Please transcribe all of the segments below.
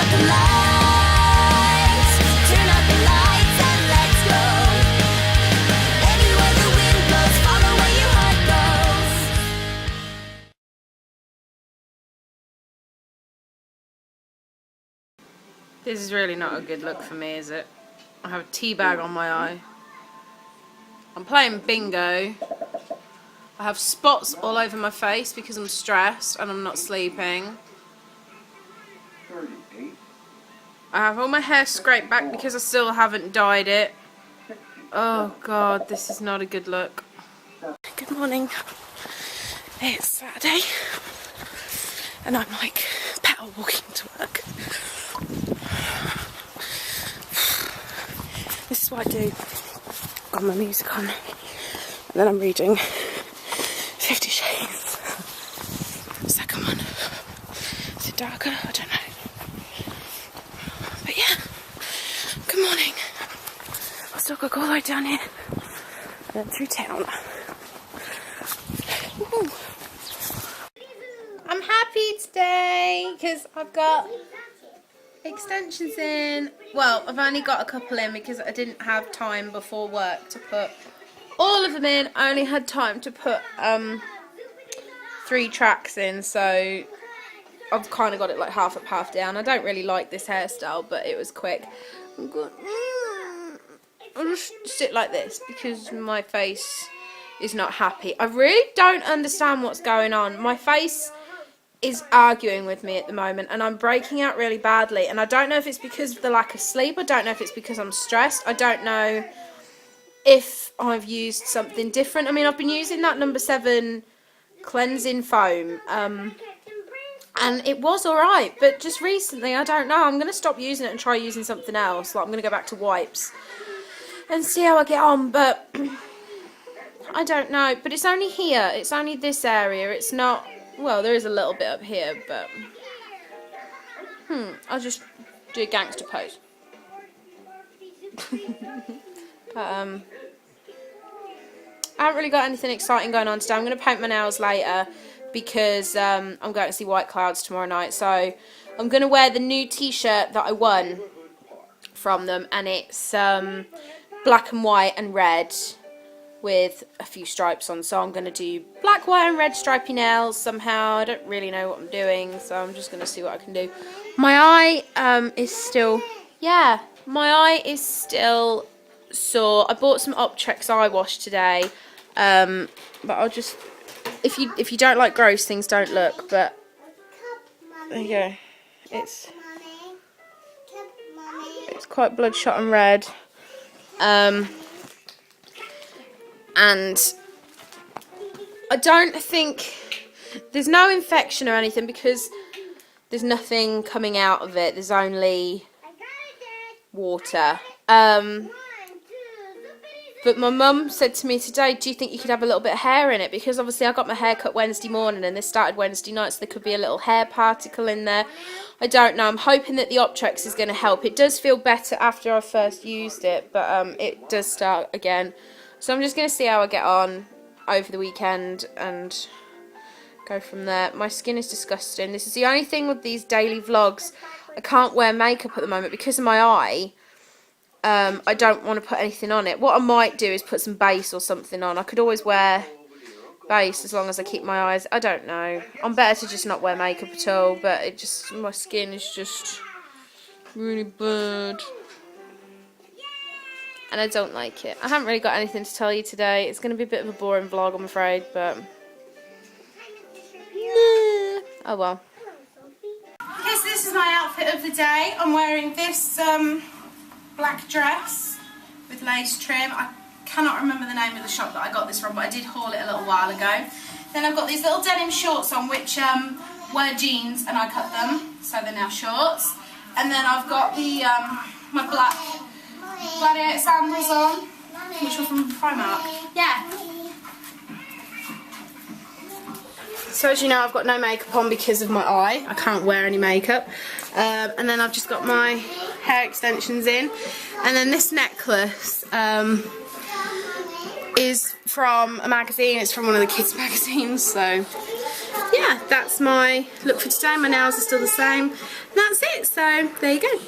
out the lights, turn out the lights and let's go. Anywhere the wind blows, follow where your heart goes. This is really not a good look for me, is it? I have a tea bag on my eye. I'm playing bingo. I have spots all over my face because I'm stressed and I'm not sleeping. I have all my hair scraped back because I still haven't dyed it. Oh god, this is not a good look. Good morning. It's Saturday and I'm like power walking to work. This is what I do. Got my music on and then I'm reading 50 Shades. Second one. Is it darker? I don't know. But yeah, good morning. I've still got to go all the way down here and then through town. Woo. I'm happy today because I've got extensions in. Well, I've only got a couple in because I didn't have time before work to put all of them in. I only had time to put 3 tracks in, so I've kind of got it like half up, half down. I don't really like this hairstyle, but it was quick. I'll just sit like this because my face is not happy. I really don't understand what's going on. My face is arguing with me at the moment and I'm breaking out really badly, and I don't know if it's because of the lack of sleep. I don't know if it's because I'm stressed. I don't know if I've used something different. I mean, I've been using that number 7 cleansing foam and it was alright, but just recently, I don't know, I'm going to stop using it and try using something else. Like, I'm going to go back to wipes and see how I get on, but I don't know. But it's only here, it's only this area, it's not, well, there is a little bit up here, but I'll just do a gangster pose. But I haven't really got anything exciting going on today. I'm going to paint my nails later because I'm going to see White Clouds tomorrow night. So I'm going to wear the new t-shirt that I won from them, and it's black and white and red with a few stripes on. So I'm going to do black, white and red stripy nails somehow. I don't really know what I'm doing, so I'm just going to see what I can do. My eye is still, my eye is still sore. I bought some Optrex eye wash today, but I'll just, if you don't like gross things, don't look, but there you go. It's quite bloodshot and red. And I don't think there's no infection or anything because there's nothing coming out of it. There's only water. But my mum said to me today, do you think you could have a little bit of hair in it? Because obviously I got my hair cut Wednesday morning and this started Wednesday night, so there could be a little hair particle in there. I don't know. I'm hoping that the Optrex is going to help. It does feel better after I first used it, but it does start again. So I'm just going to see how I get on over the weekend and go from there. My skin is disgusting. This is the only thing with these daily vlogs. I can't wear makeup at the moment because of my eye. I don't want to put anything on it. What I might do is put some base or something on. I could always wear base as long as I keep my eyes. I don't know. I'm better to just not wear makeup at all, but it just, my skin is just really bad. And I don't like it. I haven't really got anything to tell you today. It's going to be a bit of a boring vlog, I'm afraid, but oh well. Because this is my outfit of the day. I'm wearing this black dress with lace trim. I cannot remember the name of the shop that I got this from, but I did haul it a little while ago. Then I've got these little denim shorts on, which were jeans, and I cut them, so they're now shorts. And then I've got the my black gladiator sandals on, which were from Primark. Yeah. So as you know, I've got no makeup on because of my eye. I can't wear any makeup. And then I've just got my hair extensions in. And then this necklace is from a magazine. It's from one of the kids' magazines. So yeah, yeah, that's my look for today. My nails are still the same. And that's it, so there you go.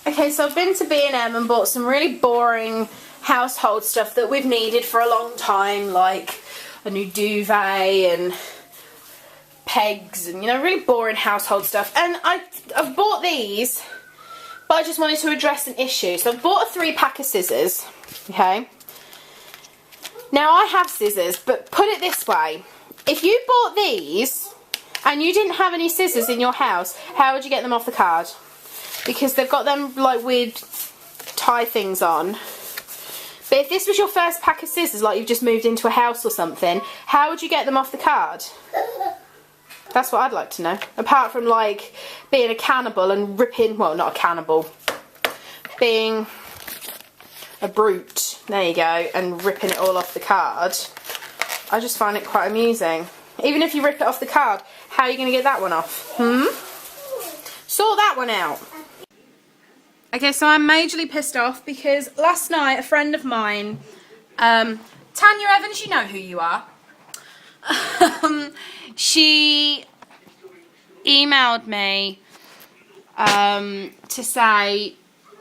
Okay, so I've been to B&M and bought some really boring household stuff that we've needed for a long time, like a new duvet and pegs and, you know, really boring household stuff. And I've bought these, but I just wanted to address an issue. So I've bought a 3-pack of scissors, okay? Now I have scissors, but put it this way. If you bought these and you didn't have any scissors in your house, how would you get them off the card? Because they've got them like weird tie things on. But if this was your first pack of scissors, like you've just moved into a house or something, how would you get them off the card? That's what I'd like to know. Apart from like being a cannibal and ripping, well, not a cannibal, being a brute, there you go, and ripping it all off the card. I just find it quite amusing. Even if you rip it off the card, how are you going to get that one off? Sort that one out. Okay, so I'm majorly pissed off because last night a friend of mine, Tanya Evans, you know who you are, she emailed me to say,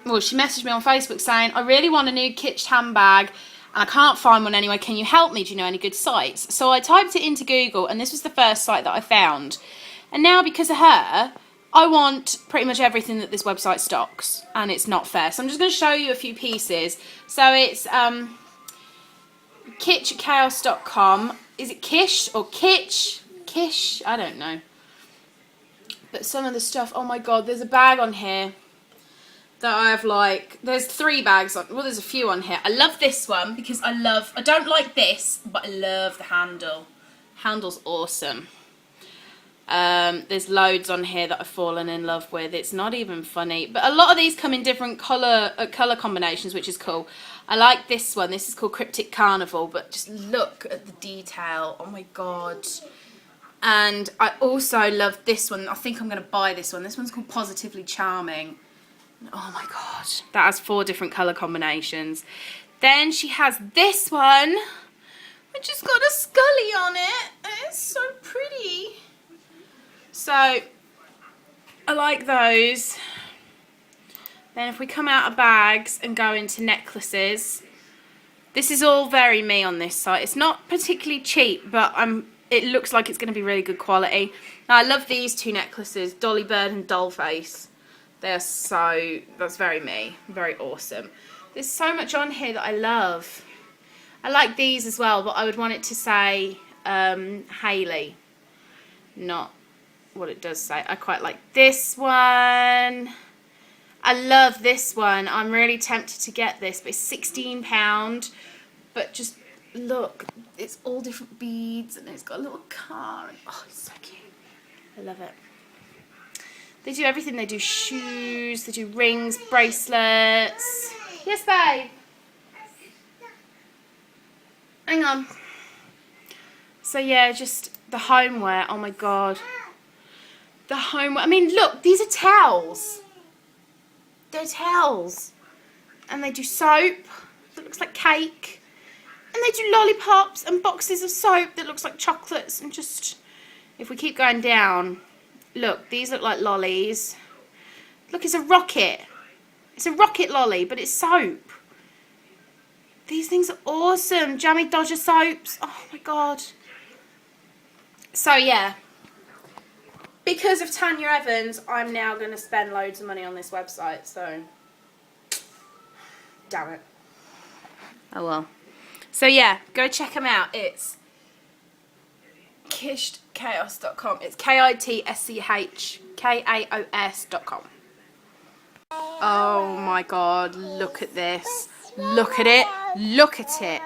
well, she messaged me on Facebook saying, I really want a new kitsch handbag and I can't find one anyway, can you help me? Do you know any good sites? So I typed it into Google and this was the first site that I found. And now because of her, I want pretty much everything that this website stocks, and it's not fair. So I'm just going to show you a few pieces. So it's kitschchaos.com. Is it Kish or Kitsch? Kish? I don't know. But some of the stuff, oh my god, there's a bag on here that I have like, there's 3 bags on, well there's a few on here. I love this one because I don't like this, but I love the handle. Handle's awesome. There's loads on here that I've fallen in love with. It's not even funny, but a lot of these come in different colour combinations, which is cool. I like this one. This is called Cryptic Carnival, but just look at the detail. Oh my god. And I also love this one. I think I'm going to buy this one. This one's called Positively Charming. Oh my god. That has 4 different colour combinations. Then she has this one, which has got a Scully on it. It's so pretty. So, I like those. Then if we come out of bags and go into necklaces, this is all very me on this site. It's not particularly cheap, but it looks like it's going to be really good quality. Now, I love these 2 necklaces, Dolly Bird and Dollface. That's very me, very awesome. There's so much on here that I love. I like these as well, but I would want it to say Hayley, not what it does say. I quite like this one. I love this one. I'm really tempted to get this, but it's £16. But just look, it's all different beads and it's got a little car. And, oh, it's so cute. I love it. They do everything. They do shoes, they do rings, bracelets. Yes, babe. Hang on. So yeah, just the homeware. Oh my god. The homeware. I mean, look, these are towels. They're towels. And they do soap that looks like cake. And they do lollipops and boxes of soap that looks like chocolates. And just, if we keep going down, look, these look like lollies. Look, it's a rocket. It's a rocket lolly, but it's soap. These things are awesome. Jammy Dodger soaps. Oh my god. So yeah. Because of Tanya Evans, I'm now going to spend loads of money on this website, so damn it. Oh well. So yeah, go check them out. It's kitschchaos.com. It's kitschchaos.com. Oh my god, look at this. Look at it. Look at it.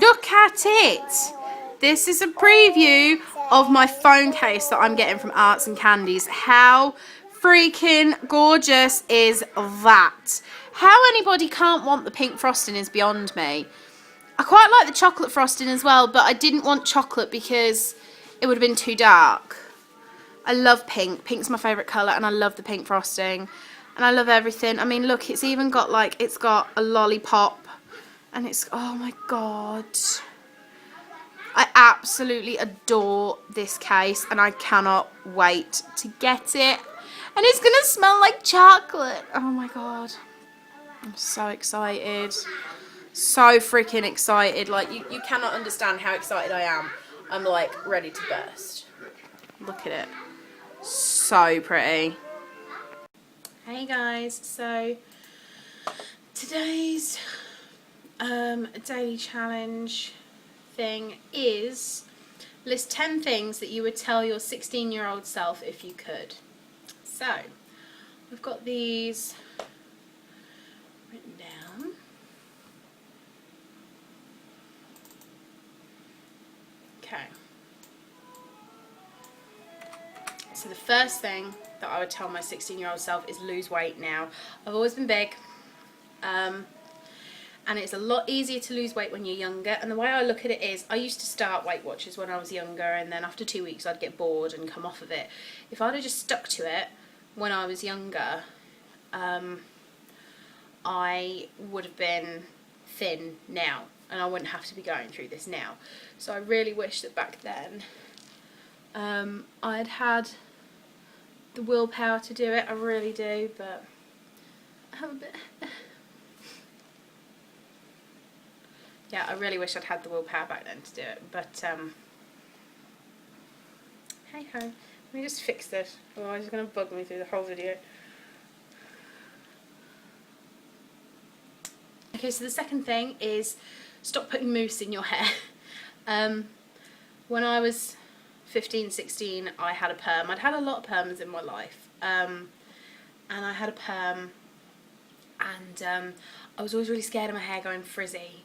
Look at it. This is a preview of my phone case that I'm getting from Arts and Candies. How freaking gorgeous is that? How anybody can't want the pink frosting is beyond me. I quite like the chocolate frosting as well, but I didn't want chocolate because it would have been too dark. I love pink. Pink's my favourite colour, and I love the pink frosting. And I love everything. I mean, look, it's even got like, it's got a lollipop. And it's, oh my god. I absolutely adore this case and I cannot wait to get it. And it's gonna smell like chocolate. Oh my god. I'm so excited. So freaking excited. Like, you cannot understand how excited I am. I'm like ready to burst. Look at it. So pretty. Hey guys, so today's daily challenge thing is list 10 things that you would tell your 16-year-old self if you could. So I've got these written down. Okay. So the first thing that I would tell my 16-year-old self is lose weight now. I've always been big, and it's a lot easier to lose weight when you're younger. And the way I look at it is, I used to start Weight Watchers when I was younger, and then after 2 weeks I'd get bored and come off of it. If I'd have just stuck to it when I was younger, I would have been thin now, and I wouldn't have to be going through this now. So I really wish that back then I'd had the willpower to do it. I really do, but I have a bit... Yeah, I really wish I'd had the willpower back then to do it, but hey ho. Let me just fix this, otherwise it's going to bug me through the whole video. Okay, so the second thing is stop putting mousse in your hair. When I was 15, 16, I had a perm. I'd had a lot of perms in my life, and I had a perm, and I was always really scared of my hair going frizzy.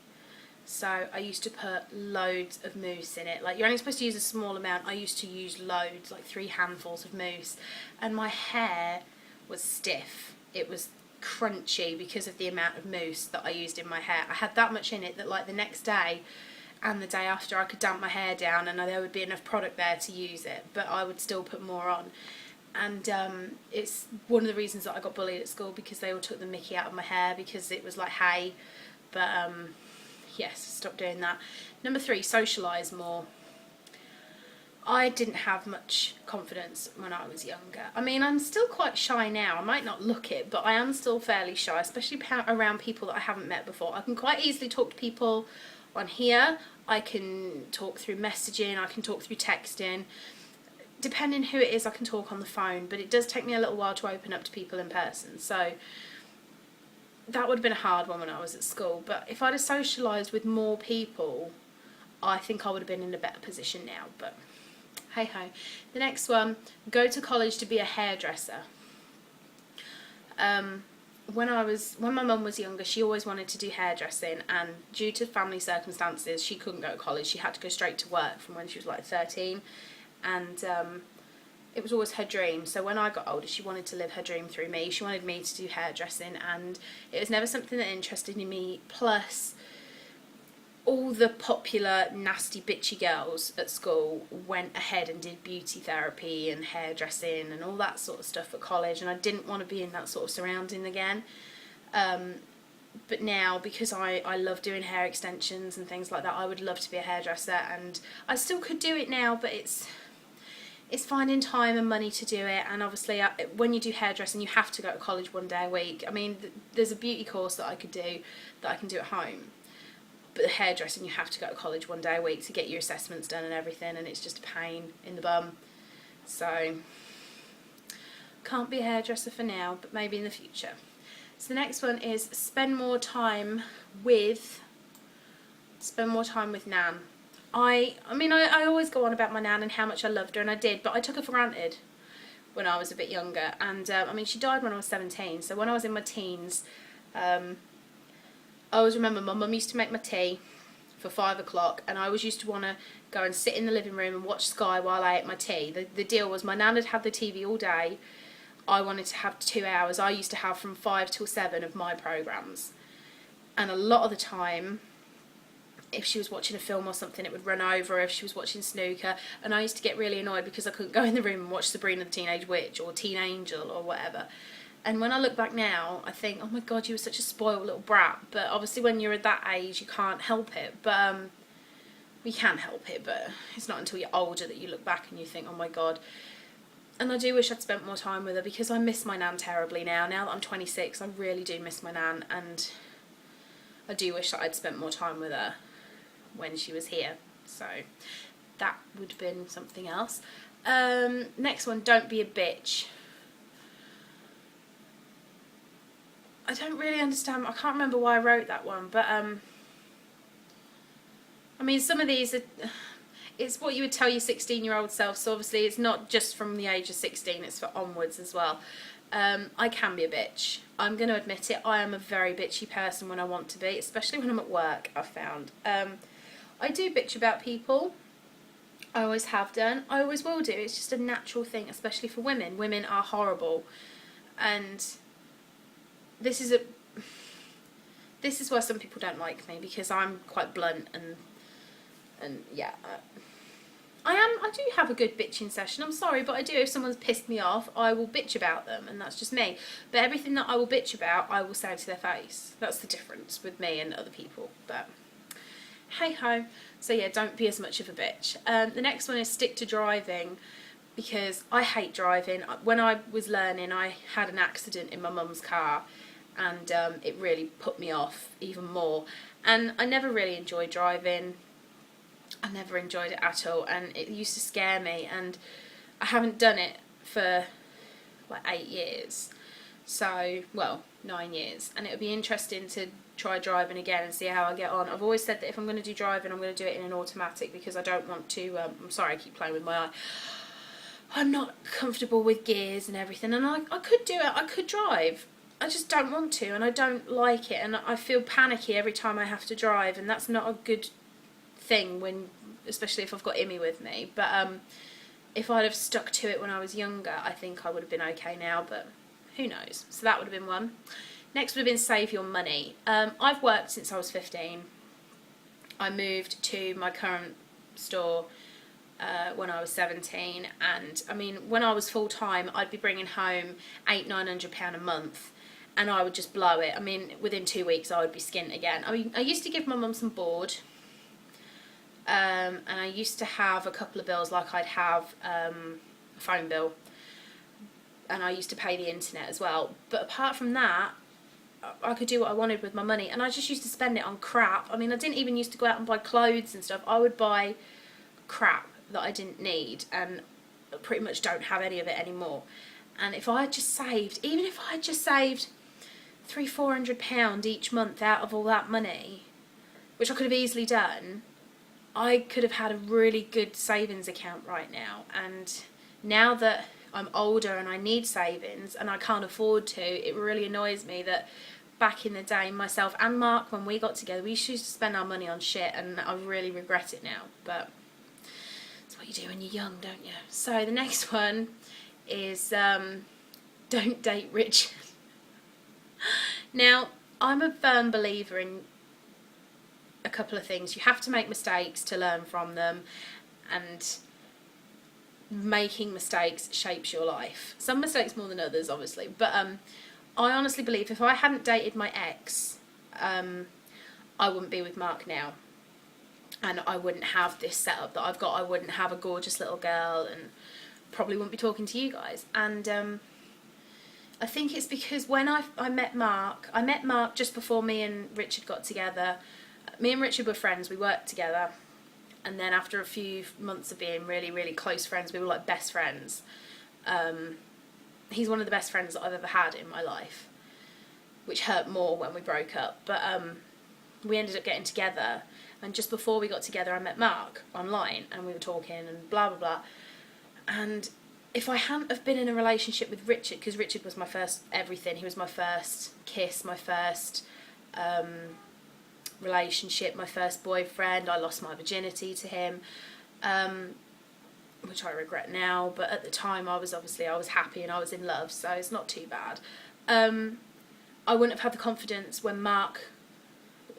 So I used to put loads of mousse in it. Like, you're only supposed to use a small amount. I used to use loads, like 3 handfuls of mousse. And my hair was stiff. It was crunchy because of the amount of mousse that I used in my hair. I had that much in it that, like, the next day and the day after I could damp my hair down and there would be enough product there to use it. But I would still put more on. And it's one of the reasons that I got bullied at school, because they all took the mickey out of my hair because it was like hay. But yes, stop doing that. Number 3, socialise more. I didn't have much confidence when I was younger. I mean, I'm still quite shy now. I might not look it, but I am still fairly shy, especially around people that I haven't met before. I can quite easily talk to people on here. I can talk through messaging. I can talk through texting. Depending who it is, I can talk on the phone, but it does take me a little while to open up to people in person. So that would have been a hard one when I was at school, but if I'd have socialised with more people, I think I would have been in a better position now, but hey ho. The next one, go to college to be a hairdresser. When my mum was younger, she always wanted to do hairdressing, and due to family circumstances, she couldn't go to college. She had to go straight to work from when she was like 13, and it was always her dream. So when I got older, she wanted to live her dream through me. She wanted me to do hairdressing, and it was never something that interested me. Plus, all the popular nasty bitchy girls at school went ahead and did beauty therapy and hairdressing and all that sort of stuff at college, and I didn't want to be in that sort of surrounding again. But now, because I love doing hair extensions and things like that, I would love to be a hairdresser, and I still could do it now, but it's finding time and money to do it. And obviously when you do hairdressing, you have to go to college 1 day a week. I mean, there's a beauty course that I could do that I can do at home, but the hairdressing, you have to go to college 1 day a week to get your assessments done and everything, and it's just a pain in the bum. So can't be a hairdresser for now, but maybe in the future. So the next one is spend more time with Nan. I mean, I always go on about my Nan and how much I loved her, and I did, but I took her for granted when I was a bit younger. And I mean, she died when I was 17, so when I was in my teens, I always remember my mum used to make my tea for 5 o'clock, and I always used to want to go and sit in the living room and watch Sky while I ate my tea. The deal was, my Nan had had the TV all day. I wanted to have 2 hours. I used to have from 5 till 7 of my programmes. And a lot of the time, if she was watching a film or something, it would run over. If she was watching snooker, and I used to get really annoyed because I couldn't go in the room and watch Sabrina the Teenage Witch or Teen Angel or whatever. And when I look back now, I think, oh my god, you were such a spoiled little brat. But obviously when you're at that age, you can't help it. But we can't help it, but it's not until you're older that you look back and you think, oh my God. And I do wish I'd spent more time with her, because I miss my nan terribly now. Now that I'm 26, I really do miss my nan, and I do wish that I'd spent more time with her when she was here. So that would have been something else. Next one, don't be a bitch. I don't really understand, I can't remember why I wrote that one, but I mean, some of these are, it's what you would tell your 16-year-old self, so obviously it's not just from the age of 16, it's for onwards as well. I can be a bitch. I'm going to admit it. I am a very bitchy person when I want to be, especially when I'm at work, I've found. I do bitch about people. I always have done. I always will do. It's just a natural thing, especially for women. Women are horrible. And this is why some people don't like me, because I'm quite blunt and yeah. I do have a good bitching session. I'm sorry, but I do. If someone's pissed me off, I will bitch about them, and that's just me. But everything that I will bitch about, I will say to their face. That's the difference with me and other people. But hey ho. So yeah, don't be as much of a bitch. The next one is stick to driving, because I hate driving. When I was learning, I had an accident in my mum's car, and it really put me off even more. And I never really enjoyed driving. I never enjoyed it at all, and it used to scare me, and I haven't done it for like 8 years, so, well, 9 years, and it would be interesting to try driving again and see how I get on. I've always said that if I'm going to do driving, I'm going to do it in an automatic, because I don't want to, I'm sorry I keep playing with my eye, I'm not comfortable with gears and everything, and I could do it, I could drive, I just don't want to, and I don't like it, and I feel panicky every time I have to drive, and that's not a good thing, when, especially if I've got Immy with me. But if I'd have stuck to it when I was younger, I think I would have been okay now, but who knows. So that would have been one. Next would have been save your money. I've worked since I was 15. I moved to my current store when I was 17, and I mean, when I was full-time, I'd be bringing home £800–900 a month, and I would just blow it. I mean, within 2 weeks I would be skint again. I mean, I used to give my mum some board, and I used to have a couple of bills, like I'd have a phone bill, and I used to pay the internet as well. But apart from that, I could do what I wanted with my money, and I just used to spend it on crap. I mean, I didn't even used to go out and buy clothes and stuff. I would buy crap that I didn't need, and pretty much don't have any of it anymore. And if I had just saved, even if I had just saved £300–400 each month out of all that money, which I could have easily done, I could have had a really good savings account right now. And now that I'm older and I need savings and I can't afford to, it really annoys me that back in the day, myself and Mark, when we got together, we used to spend our money on shit, and I really regret it now. But it's what you do when you're young, don't you? So the next one is don't date Richard. Now, I'm a firm believer in a couple of things. You have to make mistakes to learn from them, and making mistakes shapes your life. Some mistakes more than others, obviously, but I honestly believe if I hadn't dated my ex, I wouldn't be with Mark now, and I wouldn't have this setup that I've got. I wouldn't have a gorgeous little girl, and probably wouldn't be talking to you guys. And I think it's because when I met Mark just before me and Richard got together. Me and Richard were friends, we worked together, and then after a few months of being really, really close friends, we were like best friends. He's one of the best friends that I've ever had in my life, which hurt more when we broke up, but we ended up getting together, and just before we got together I met Mark online, and we were talking and blah blah blah. And if I hadn't have been in a relationship with Richard, because Richard was my first everything, he was my first kiss, my first relationship, my first boyfriend, I lost my virginity to him, which I regret now, but at the time I was happy and I was in love, so it's not too bad. I wouldn't have had the confidence when Mark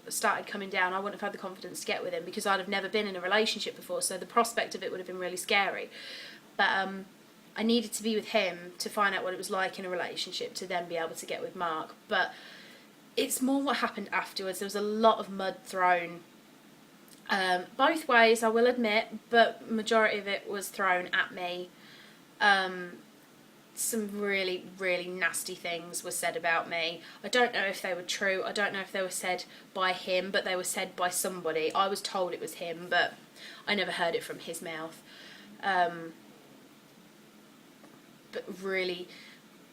started coming down, I wouldn't have had the confidence to get with him, because I'd have never been in a relationship before, so the prospect of it would have been really scary. But I needed to be with him to find out what it was like in a relationship, to then be able to get with Mark. But it's more what happened afterwards. There was a lot of mud thrown Both ways, I will admit, but majority of it was thrown at me. Some really, really nasty things were said about me. I don't know if they were true. I don't know if they were said by him, but they were said by somebody. I was told it was him, but I never heard it from his mouth. But really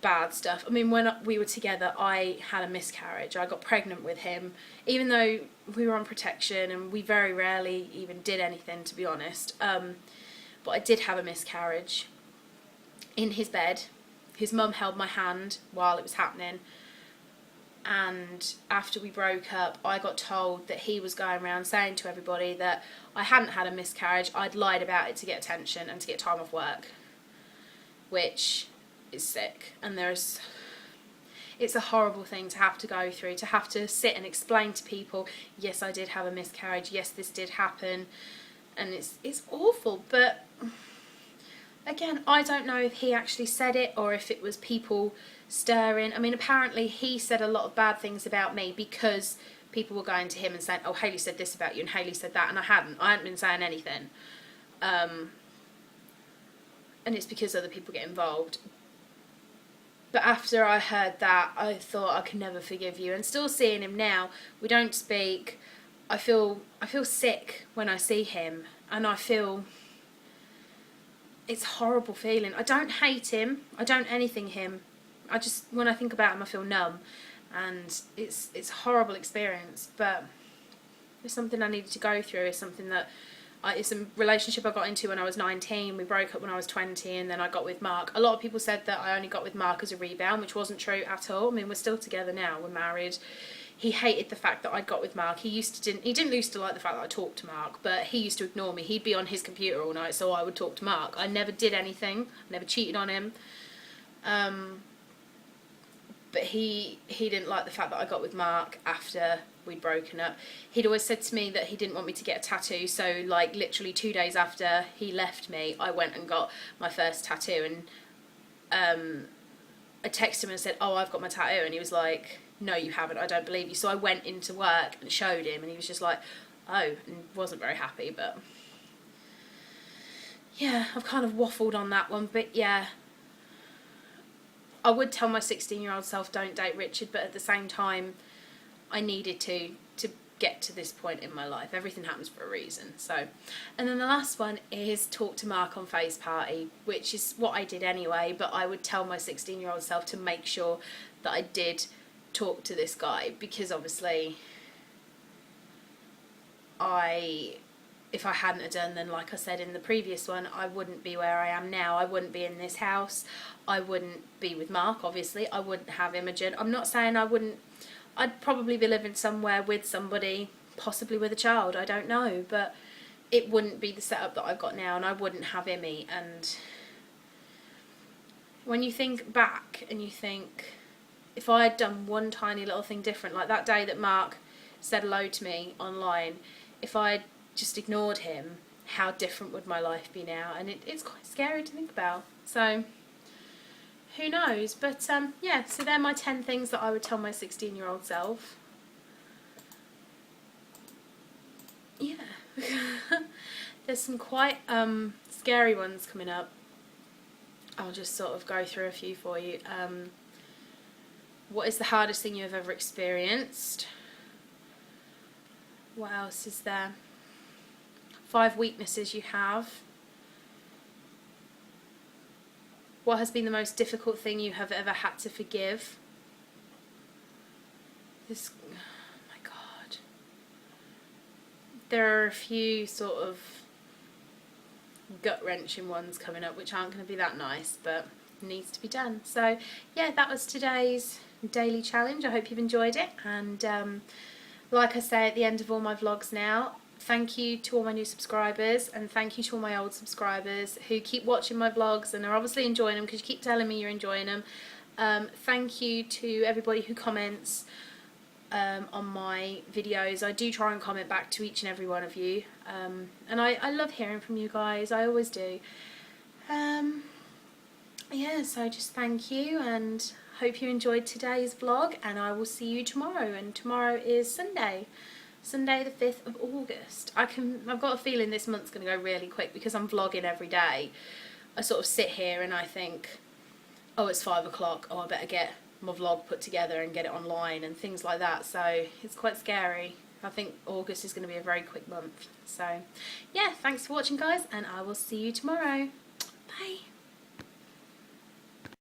bad stuff. I mean, when we were together, I had a miscarriage. I got pregnant with him, even though we were on protection and we very rarely even did anything, to be honest. But I did have a miscarriage in his bed. His mum held my hand while it was happening, and after we broke up, I got told that he was going around saying to everybody that I hadn't had a miscarriage. I'd lied about it to get attention and to get time off work, which is sick. And it's a horrible thing to have to go through, to have to sit and explain to people, yes, I did have a miscarriage, yes, this did happen, and it's awful. But again, I don't know if he actually said it or if it was people stirring. I mean, apparently he said a lot of bad things about me because people were going to him and saying, oh, Hayley said this about you and Hayley said that, and I hadn't been saying anything. And it's because other people get involved. But after I heard that, I thought I could never forgive you. And still seeing him now, we don't speak. I feel sick when I see him, and I feel it's a horrible feeling. I don't hate him. I don't anything him. I just, when I think about him, I feel numb, and it's a horrible experience. But it's something I needed to go through. It's something that it's a relationship I got into when I was 19. We broke up when I was 20, and then I got with Mark. A lot of people said that I only got with Mark as a rebound, which wasn't true at all. I mean, we're still together now. We're married. He hated the fact that I got with Mark. He didn't used to like the fact that I talked to Mark, but he used to ignore me. He'd be on his computer all night, so I would talk to Mark. I never did anything. I never cheated on him. But he didn't like the fact that I got with Mark after we'd broken up. He'd always said to me that he didn't want me to get a tattoo, so like literally 2 days after he left me, I went and got my first tattoo, and I texted him and said, oh, I've got my tattoo, and he was like, no, you haven't, I don't believe you. So I went into work and showed him, and he was just like, oh, and wasn't very happy. But yeah, I've kind of waffled on that one, but yeah, I would tell my 16-year-old self, don't date Richard, but at the same time, I needed to get to this point in my life. Everything happens for a reason. So, and then the last one is talk to Mark on Face Party, which is what I did anyway, but I would tell my 16-year-old self to make sure that I did talk to this guy, because obviously if I hadn't have done, then like I said in the previous one, I wouldn't be where I am now. I wouldn't be in this house. I wouldn't be with Mark, obviously. I wouldn't have Imogen. I'm not saying I wouldn't. I'd probably be living somewhere with somebody, possibly with a child, I don't know, but it wouldn't be the setup that I've got now, and I wouldn't have Immy. And when you think back and you think, if I had done one tiny little thing different, like that day that Mark said hello to me online, if I had just ignored him, how different would my life be now? And it's quite scary to think about. So who knows? But yeah, so they're my 10 things that I would tell my 16-year-old self. Yeah. There's some quite scary ones coming up. I'll just sort of go through a few for you. What is the hardest thing you have ever experienced? What else is there? 5 weaknesses you have. What has been the most difficult thing you have ever had to forgive? Oh my God. There are a few sort of gut-wrenching ones coming up, which aren't going to be that nice, but needs to be done. So yeah, that was today's daily challenge. I hope you've enjoyed it, and like I say at the end of all my vlogs now, thank you to all my new subscribers, and thank you to all my old subscribers who keep watching my vlogs and are obviously enjoying them, because you keep telling me you're enjoying them. Thank you to everybody who comments on my videos. I do try and comment back to each and every one of you, and I love hearing from you guys. I always do. Yeah, so just thank you, and hope you enjoyed today's vlog, and I will see you tomorrow, and tomorrow is Sunday. Sunday the 5th of August. I've got a feeling this month's going to go really quick because I'm vlogging every day. I sort of sit here and I think, oh, it's 5 o'clock, oh, I better get my vlog put together and get it online and things like that. So it's quite scary. I think August is going to be a very quick month. So yeah, thanks for watching, guys, and I will see you tomorrow. Bye.